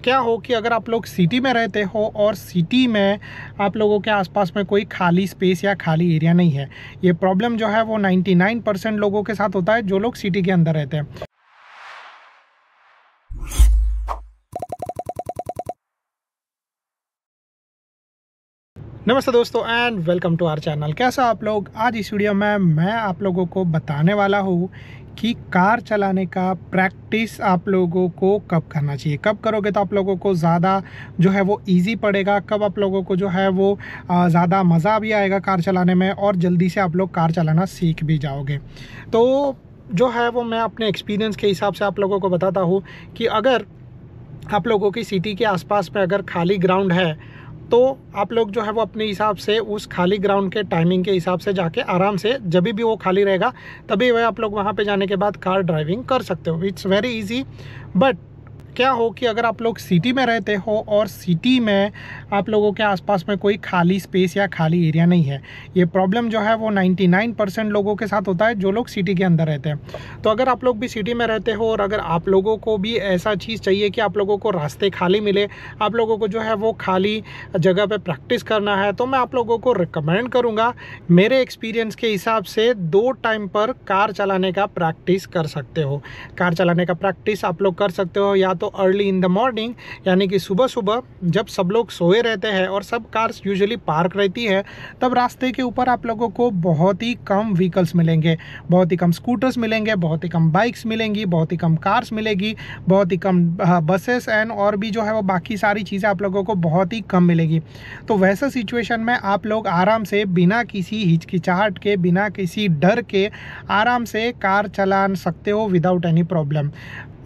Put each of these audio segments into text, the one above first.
क्या हो कि अगर आप लोग सिटी में रहते हो और सिटी में आप लोगों के आसपास में कोई खाली स्पेस या खाली एरिया नहीं है। ये प्रॉब्लम जो है वो 99% लोगों के साथ होता है जो लोग सिटी के अंदर रहते हैं। नमस्ते दोस्तों and welcome to our channel. कैसा आप लोग? आज इस वीडियो में मैं आप लोगों को बताने वाला हूँ कि कार चलाने का प्रैक्टिस आप लोगों को कब करना चाहिए। कब करोगे तो आप लोगों को ज़्यादा जो है वो इजी पड़ेगा, कब आप लोगों को जो है वो ज़्यादा मज़ा भी आएगा कार चलाने में और जल्दी से आप लोग कार चलाना सीख भी जाओगे। तो जो है वो मैं अपने एक्सपीरियंस के हिसाब से आप लोगों को बताता हूँ कि अगर आप लोगों की सिटी के आसपास में अगर खाली ग्राउंड है तो आप लोग जो है वो अपने हिसाब से उस खाली ग्राउंड के टाइमिंग के हिसाब से जाके आराम से जब भी वो खाली रहेगा तभी वह आप लोग वहाँ पे जाने के बाद कार ड्राइविंग कर सकते हो। It's very easy. बट क्या हो कि अगर आप लोग सिटी में रहते हो और सिटी में आप लोगों के आसपास में कोई खाली स्पेस या खाली एरिया नहीं है। ये प्रॉब्लम जो है वो 99% लोगों के साथ होता है जो लोग सिटी के अंदर रहते हैं। तो अगर आप लोग भी सिटी में रहते हो और अगर आप लोगों को भी ऐसा चीज़ चाहिए कि आप लोगों को रास्ते खाली मिले, आप लोगों को जो है वो खाली जगह पे प्रैक्टिस करना है, तो मैं आप लोगों को रिकमेंड करूँगा मेरे एक्सपीरियंस के हिसाब से 2 टाइम पर कार चलाने का प्रैक्टिस कर सकते हो। कार चलाने का प्रैक्टिस आप लोग कर सकते हो या तो अर्ली इन द मॉर्निंग, यानी कि सुबह सुबह जब सब लोग सोए रहते हैं और सब कार्स यूजुअली पार्क रहती है, तब रास्ते के ऊपर आप लोगों को बहुत ही कम व्हीकल्स मिलेंगे, बहुत ही कम स्कूटर्स मिलेंगे, बहुत ही कम बाइक्स मिलेंगी, बहुत ही कम कार्स मिलेगी, बहुत ही कम बसेस एंड और भी जो है वो बाकी सारी चीज़ें आप लोगों को बहुत ही कम मिलेगी। तो वैसा सिचुएशन में आप लोग आराम से बिना किसी हिचकिचाहट के, बिना किसी डर के आराम से कार चला सकते हो विदाउट एनी प्रॉब्लम।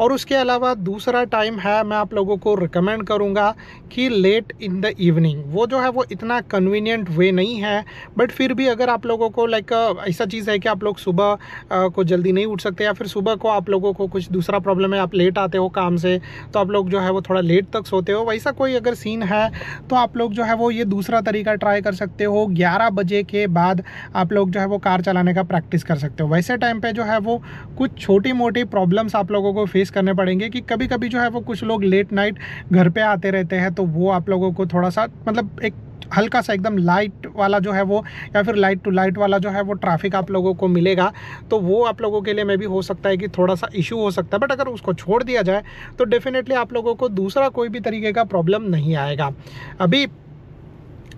और उसके अलावा दूसरा टाइम है, मैं आप लोगों को रिकमेंड करूंगा कि लेट इन द इवनिंग। वो जो है वो इतना कन्वीनियंट वे नहीं है, बट फिर भी अगर आप लोगों को लाइक ऐसा चीज़ है कि आप लोग सुबह को जल्दी नहीं उठ सकते या फिर सुबह को आप लोगों को कुछ दूसरा प्रॉब्लम है, आप लेट आते हो काम से, तो आप लोग जो है वो थोड़ा लेट तक सोते हो, वैसा कोई अगर सीन है तो आप लोग जो है वो ये दूसरा तरीका ट्राई कर सकते हो। 11 बजे के बाद आप लोग जो है वो कार चलाने का प्रैक्टिस कर सकते हो। वैसे टाइम पे जो है वो कुछ छोटी मोटी प्रॉब्लम्स आप लोगों को फेस करने पड़ेंगे कि कभी कभी जो है वो कुछ लोग लेट नाइट घर पे आते रहते हैं, तो वो आप लोगों को थोड़ा सा मतलब एक हल्का सा एकदम लाइट वाला जो है वो या फिर लाइट टू लाइट वाला जो है वो ट्रैफिक आप लोगों को मिलेगा, तो वो आप लोगों के लिए में भी हो सकता है कि थोड़ा सा इशू हो सकता है। बट अगर उसको छोड़ दिया जाए तो डेफिनेटली आप लोगों को दूसरा कोई भी तरीके का प्रॉब्लम नहीं आएगा। अभी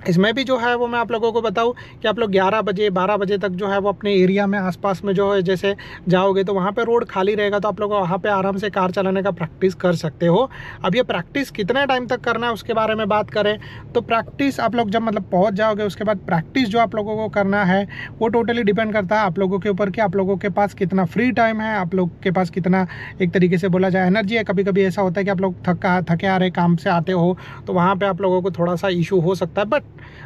इसमें भी जो है वो मैं आप लोगों को बताऊं कि आप लोग 11 बजे 12 बजे तक जो है वो अपने एरिया में आसपास में जो है जैसे जाओगे तो वहाँ पे रोड खाली रहेगा, तो आप लोग वहाँ पे आराम से कार चलाने का प्रैक्टिस कर सकते हो। अब ये प्रैक्टिस कितने टाइम तक करना है उसके बारे में बात करें तो प्रैक्टिस आप लोग जब मतलब पहुँच जाओगे उसके बाद प्रैक्टिस जो आप लोगों को करना है वो टोटली डिपेंड करता है आप लोगों के ऊपर कि आप लोगों के पास कितना फ्री टाइम है, आप लोग के पास कितना एक तरीके से बोला जाए एनर्जी है। कभी कभी ऐसा होता है कि आप लोग थके आ रहे काम से आते हो, तो वहाँ पर आप लोगों को थोड़ा सा इशू हो सकता है। बट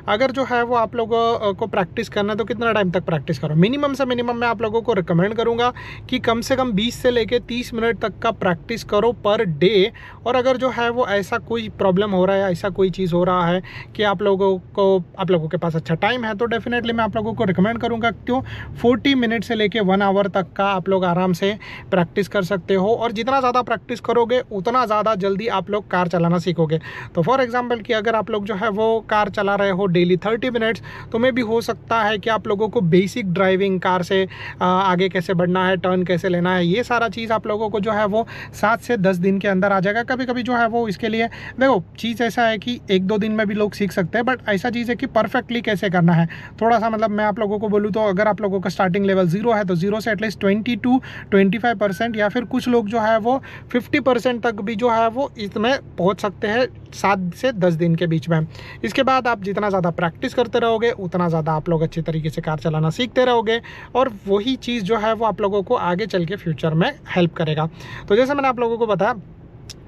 अगर जो है वो आप लोगों को प्रैक्टिस करना है तो कितना टाइम तक प्रैक्टिस करो? मिनिमम से मिनिमम मैं आप लोगों को रिकमेंड करूंगा कि कम से कम 20 से लेके 30 मिनट तक का प्रैक्टिस करो पर डे। और अगर जो है वो ऐसा कोई प्रॉब्लम हो रहा है, ऐसा कोई चीज़ हो रहा है कि आप लोगों के पास अच्छा टाइम है, तो डेफिनेटली मैं आप लोगों को रिकमेंड करूँगा क्यों 40 मिनट से लेके 1 आवर तक का आप लोग आराम से प्रैक्टिस कर सकते हो। और जितना ज़्यादा प्रैक्टिस करोगे उतना ज़्यादा जल्दी आप लोग कार चलाना सीखोगे। तो फॉर एग्जाम्पल कि अगर आप लोग जो है वो कार चला रहे हो डेली 30 मिनट्स, तो मे भी हो सकता है कि आप लोगों को बेसिक ड्राइविंग, कार से आगे कैसे बढ़ना है, टर्न कैसे लेना है, ये सारा चीज़ आप लोगों को जो है वो 7 से 10 दिन के अंदर आ जाएगा। कभी कभी जो है वो इसके लिए देखो चीज़ ऐसा है कि 1-2 दिन में भी लोग सीख सकते हैं, बट ऐसा चीज़ है कि परफेक्टली कैसे करना है थोड़ा सा मतलब मैं आप लोगों को बोलूँ तो अगर आप लोगों का स्टार्टिंग लेवल 0 है तो 0 से एटलीस्ट 20-25% या फिर कुछ लोग जो है वो 50% तक भी जो है वो इसमें पहुँच सकते हैं 7 से 10 दिन के बीच में। इसके बाद आप जितना ज़्यादा प्रैक्टिस करते रहोगे उतना ज़्यादा आप लोग अच्छी तरीके से कार चलाना सीखते रहोगे और वही चीज़ जो है वो आप लोगों को आगे चल के फ्यूचर में हेल्प करेगा। तो जैसे मैंने आप लोगों को बताया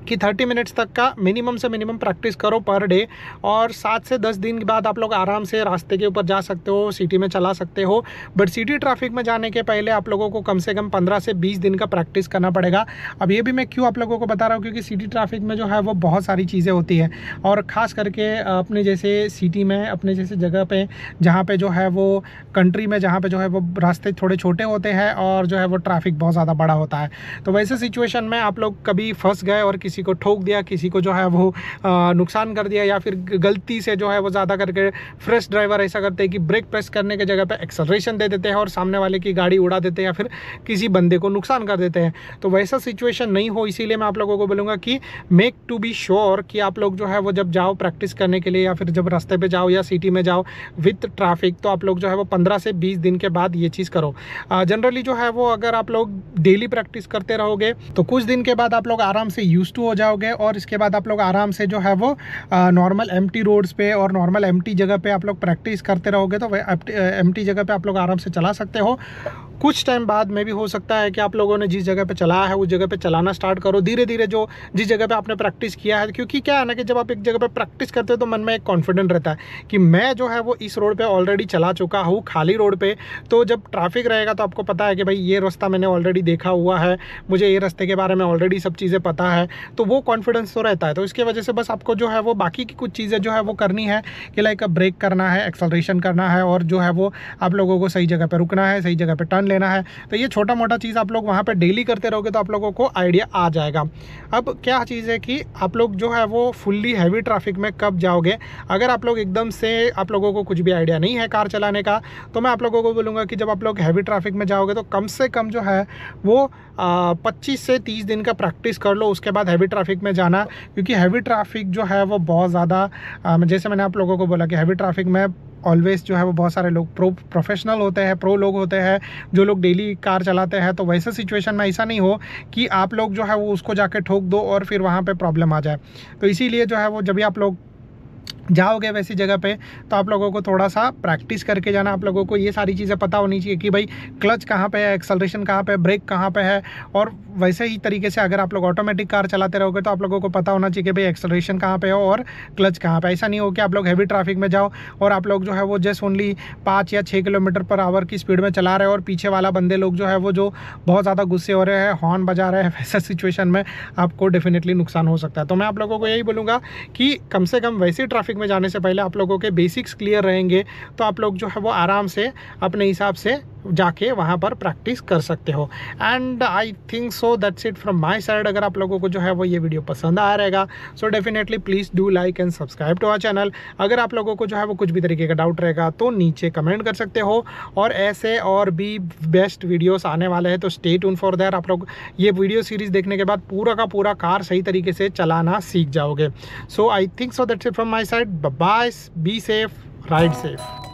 कि 30 मिनट्स तक का मिनिमम से मिनिमम प्रैक्टिस करो पर डे, और 7 से 10 दिन के बाद आप लोग आराम से रास्ते के ऊपर जा सकते हो, सिटी में चला सकते हो। बट सिटी ट्रैफिक में जाने के पहले आप लोगों को कम से कम 15 से 20 दिन का प्रैक्टिस करना पड़ेगा। अब ये भी मैं क्यों आप लोगों को बता रहा हूँ, क्योंकि सिटी ट्रैफिक में जो है वो बहुत सारी चीज़ें होती है, और ख़ास करके अपने जैसे सिटी में, अपने जैसे जगह पे जहाँ पे जो है वो कंट्री में जहाँ पे जो है वो रास्ते थोड़े छोटे होते हैं और जो है वो ट्रैफिक बहुत ज़्यादा बड़ा होता है। तो वैसे सिचुएशन में आप लोग कभी फंस गए और किसी किसी को ठोक दिया, किसी को जो है वो नुकसान कर दिया, या फिर गलती से जो है वो ज़्यादा करके फ्रेश ड्राइवर ऐसा करते हैं कि ब्रेक प्रेस करने की जगह पे एक्सेलरेशन दे देते हैं और सामने वाले की गाड़ी उड़ा देते हैं या फिर किसी बंदे को नुकसान कर देते हैं। तो वैसा सिचुएशन नहीं हो, इसीलिए मैं आप लोगों को बोलूँगा कि मेक टू बी श्योर कि आप लोग जो है वो जब जाओ प्रैक्टिस करने के लिए या फिर जब रास्ते पे जाओ या सिटी में जाओ विथ ट्रैफिक, तो आप लोग जो है वो 15 से 20 दिन के बाद ये चीज़ करो। जनरली जो है वो अगर आप लोग डेली प्रैक्टिस करते रहोगे तो कुछ दिन के बाद आप लोग आराम से यूज्ड टू हो जाओगे और इसके बाद आप लोग आराम से जो है वो नॉर्मल एम्प्टी रोड्स पे और नॉर्मल एम्प्टी जगह पे आप लोग प्रैक्टिस करते रहोगे तो एम्प्टी जगह पे आप लोग आराम से चला सकते हो। कुछ टाइम बाद में भी हो सकता है कि आप लोगों ने जिस जगह पे चलाया है उस जगह पे चलाना स्टार्ट करो धीरे धीरे, जो जिस जगह पे आपने प्रैक्टिस किया है। क्योंकि क्या है ना कि जब आप एक जगह पे प्रैक्टिस करते हो तो मन में एक कॉन्फिडेंट रहता है कि मैं जो है वो इस रोड पे ऑलरेडी चला चुका हूँ, खाली रोड पे। तो जब ट्रैफिक रहेगा तो आपको पता है कि भाई ये रास्ता मैंने ऑलरेडी देखा हुआ है, मुझे ये रास्ते के बारे में ऑलरेडी सब चीज़ें पता है, तो वो कॉन्फिडेंस तो रहता है। तो इसकी वजह से बस आपको जो है वो बाकी की कुछ चीज़ें जो है वो करनी है कि लाइक ब्रेक करना है, एक्सेलरेशन करना है और जो है वो आप लोगों को सही जगह पर रुकना है, सही जगह पर टर्न लेना है। तो ये छोटा मोटा चीज़ आप लोग वहाँ पे डेली करते रहोगे तो आप लोगों को आइडिया आ जाएगा। अब क्या चीज़ है कि आप लोग जो है वो फुल्ली हैवी ट्रैफिक में कब जाओगे। अगर आप लोग एकदम से आप लोगों को कुछ भी आइडिया नहीं है कार चलाने का, तो मैं आप लोगों को बोलूँगा कि जब आप लोग हैवी ट्रैफिक में जाओगे तो कम से कम जो है वो 25 से 30 दिन का प्रैक्टिस कर लो, उसके बाद हैवी ट्रैफिक में जाना। क्योंकि हैवी ट्रैफिक जो है वो बहुत ज़्यादा जैसे मैंने आप लोगों को बोला कि हैवी ट्रैफिक में ऑलवेज जो है वो बहुत सारे लोग प्रोफेशनल होते हैं, प्रो लोग होते हैं जो लोग डेली कार चलाते हैं। तो वैसे सिचुएशन में ऐसा नहीं हो कि आप लोग जो है वो उसको जाके ठोक दो और फिर वहाँ पे प्रॉब्लम आ जाए। तो इसीलिए जो है वो जब भी आप लोग जाओगे वैसी जगह पे तो आप लोगों को थोड़ा सा प्रैक्टिस करके जाना। आप लोगों को ये सारी चीज़ें पता होनी चाहिए कि भाई क्लच कहाँ पे है, एक्सेलरेशन कहाँ पे है, ब्रेक कहाँ पे है। और वैसे ही तरीके से अगर आप लोग ऑटोमेटिक कार चलाते रहोगे तो आप लोगों को पता होना चाहिए कि भाई एक्सेलरेशन कहाँ पे हो और क्लच कहाँ पे। ऐसा नहीं हो कि आप लोग हैवी ट्रैफिक में जाओ और आप लोग जो है वो जस्ट ओनली 5 या 6 किलोमीटर पर आवर की स्पीड में चला रहे हो और पीछे वाला बंदे लोग जो है वो जो बहुत ज़्यादा गुस्से हो रहे हैं, हॉर्न बजा रहे हैं। वैसा सिचुएशन में आपको डेफिनेटली नुकसान हो सकता है। तो मैं आप लोगों को यही बोलूँगा कि कम से कम वैसे ट्रैफिक में जाने से पहले आप लोगों के बेसिक्स क्लियर रहेंगे तो आप लोग जो है वो आराम से अपने हिसाब से जाके वहाँ पर प्रैक्टिस कर सकते हो। And I think so that's it from my side. अगर आप लोगों को जो है वो ये वीडियो पसंद आया रहेगा so definitely please do like and subscribe to our channel. अगर आप लोगों को जो है वो कुछ भी तरीके का डाउट रहेगा तो नीचे कमेंट कर सकते हो और ऐसे और भी बेस्ट वीडियोस आने वाले हैं तो स्टे ट्यून फॉर दैट। आप लोग ये वीडियो सीरीज़ देखने के बाद पूरा का पूरा कार सही तरीके से चलाना सीख जाओगे। So I think so that's it from my side. Bye, be safe, ride safe.